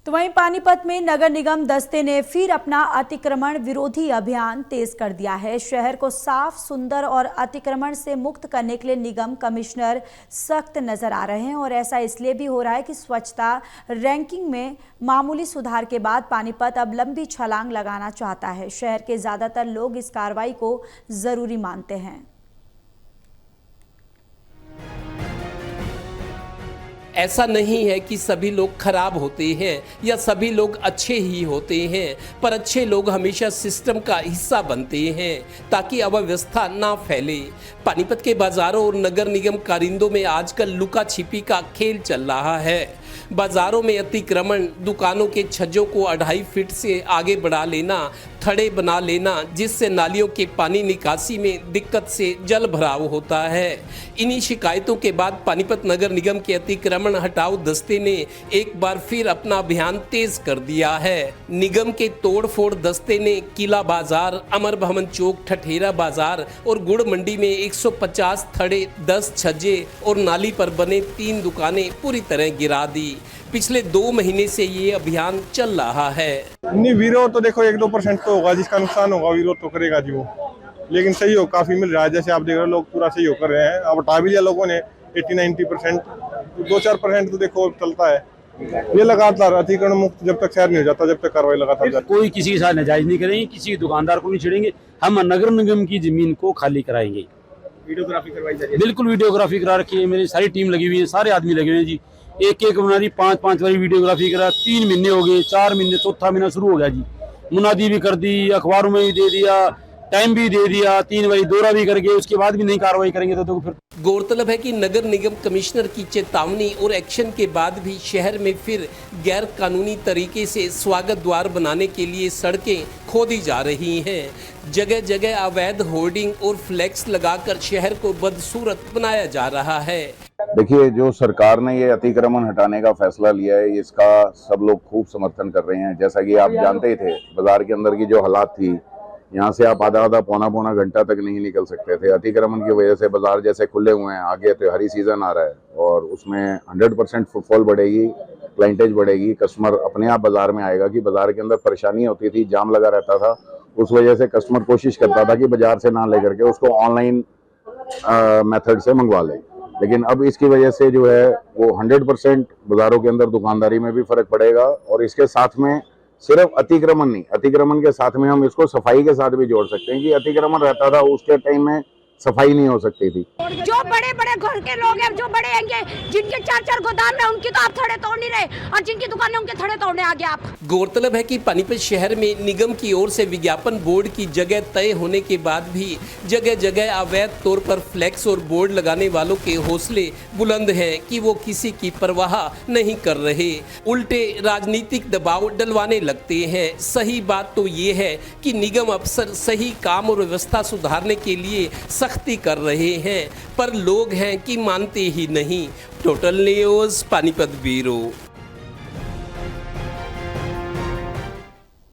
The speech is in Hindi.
तो वहीं पानीपत में नगर निगम दस्ते ने फिर अपना अतिक्रमण विरोधी अभियान तेज कर दिया है। शहर को साफ, सुंदर और अतिक्रमण से मुक्त करने के लिए निगम कमिश्नर सख्त नजर आ रहे हैं और ऐसा इसलिए भी हो रहा है कि स्वच्छता रैंकिंग में मामूली सुधार के बाद पानीपत अब लंबी छलांग लगाना चाहता है। शहर के ज्यादातर लोग इस कार्रवाई को जरूरी मानते हैं। ऐसा नहीं है कि सभी लोग खराब होते हैं या सभी लोग अच्छे ही होते हैं, पर अच्छे लोग हमेशा सिस्टम का हिस्सा बनते हैं ताकि अव्यवस्था ना फैले। पानीपत के बाजारों और नगर निगम कारिंदों में आजकल लुका छिपी का खेल चल रहा है। बाजारों में अतिक्रमण, दुकानों के छज्जों को 2.5 फीट से आगे बढ़ा लेना, थड़े बना लेना, जिससे नालियों के पानी निकासी में दिक्कत से जल भराव होता है। इन्हीं शिकायतों के बाद पानीपत नगर निगम के अतिक्रमण हटाओ दस्ते ने एक बार फिर अपना अभियान तेज कर दिया है। निगम के तोड़फोड़ दस्ते ने किला बाजार, अमर भवन चौक, ठठेरा बाजार और गुड़ मंडी में 150 थड़े, 10 छज्जे और नाली पर बने 3 दुकानें पूरी तरह गिरा दी। पिछले 2 महीने से ये अभियान चल रहा है। नहीं, विरोध तो देखो 1-2% तो होगा, जिसका नुकसान होगा विरोध तो करेगा जी वो, लेकिन सहयोग काफी मिल रहा है। जैसे आप देख रहे हो लोग पूरा सहयोग कर रहे हैं। अब हटा भी लिया लोगों ने 80-90%, 2-4% तो देखो चलता है। ये लगातार अतिक्रमण मुक्त जब तक शहर नहीं हो जाता, जब तक कार्रवाई लगातार जाती। कोई किसी के साथ नाजायज नहीं करेंगे, किसी दुकानदार को नहीं छेड़ेंगे। हम नगर निगम की जमीन को खाली कराएंगे। वीडियोग्राफी करवाई जा रही है। बिल्कुल वीडियोग्राफी करा रखी है, मेरी सारी टीम लगी हुई है, सारे आदमी लगे हुए हैं जी। एक हमारी 5-5 बारी वीडियोग्राफी करा, 3 महीने हो गए, 4 महीने, चौथा महीना शुरू हो गया जी। मुनादी भी कर दी, अखबारों में भी दे दिया, टाइम भी दे दिया, 3 बारी दौरा भी करके, उसके बाद भी नहीं कार्रवाई करेंगे तो फिर। गौरतलब है कि नगर निगम कमिश्नर की चेतावनी और एक्शन के बाद भी शहर में फिर गैर कानूनी तरीके से स्वागत द्वार बनाने के लिए सड़कें खोदी जा रही हैं। जगह जगह अवैध होर्डिंग और फ्लैक्स लगाकर शहर को बदसूरत बनाया जा रहा है। देखिए, जो सरकार ने ये अतिक्रमण हटाने का फैसला लिया है, इसका सब लोग खूब समर्थन कर रहे हैं। जैसा कि आप जानते ही थे, बाजार के अंदर की जो हालात थी, यहाँ से आप आधा पौना घंटा तक नहीं निकल सकते थे। अतिक्रमण की वजह से बाजार जैसे खुले हुए हैं, आगे त्योहारी सीजन आ रहा है और उसमें 100% फुटफॉल बढ़ेगी, क्लाइंटेज बढ़ेगी, कस्टमर अपने आप बाजार में आएगा। कि बाजार के अंदर परेशानी होती थी, जाम लगा रहता था, उस वजह से कस्टमर कोशिश करता था कि बाजार से ना लेकर के उसको ऑनलाइन मेथड से मंगवा ले। लेकिन अब इसकी वजह से जो है वो 100% बाजारों के अंदर दुकानदारी में भी फर्क पड़ेगा और इसके साथ में सिर्फ अतिक्रमण नहीं, अतिक्रमण के साथ में हम इसको सफाई के साथ भी जोड़ सकते हैं। कि अतिक्रमण रहता था उसके टाइम में सफाई नहीं हो सकती थी। जो बड़े बड़े घर के लोग हैं, जो बड़े हैं, जिनके 4-4 गोदाम है, उनकी तो आप थड़े तोड़ नहीं रहे और जिनकी दुकान है उनके थड़े तोड़ने आ गए आप। गौरतलब है कि पानीपत शहर में निगम की ओर से विज्ञापन बोर्ड की जगह तय होने के बाद भी जगह जगह अवैध तौर पर फ्लैक्स और बोर्ड लगाने वालों के हौसले बुलंद हैं कि वो किसी की परवाह नहीं कर रहे, उल्टे राजनीतिक दबाव डलवाने लगते हैं। सही बात तो ये है कि निगम अफसर सही काम और व्यवस्था सुधारने के लिए सख्ती कर रहे हैं, पर लोग हैं कि मानते ही नहीं। Total news Panipat bureau.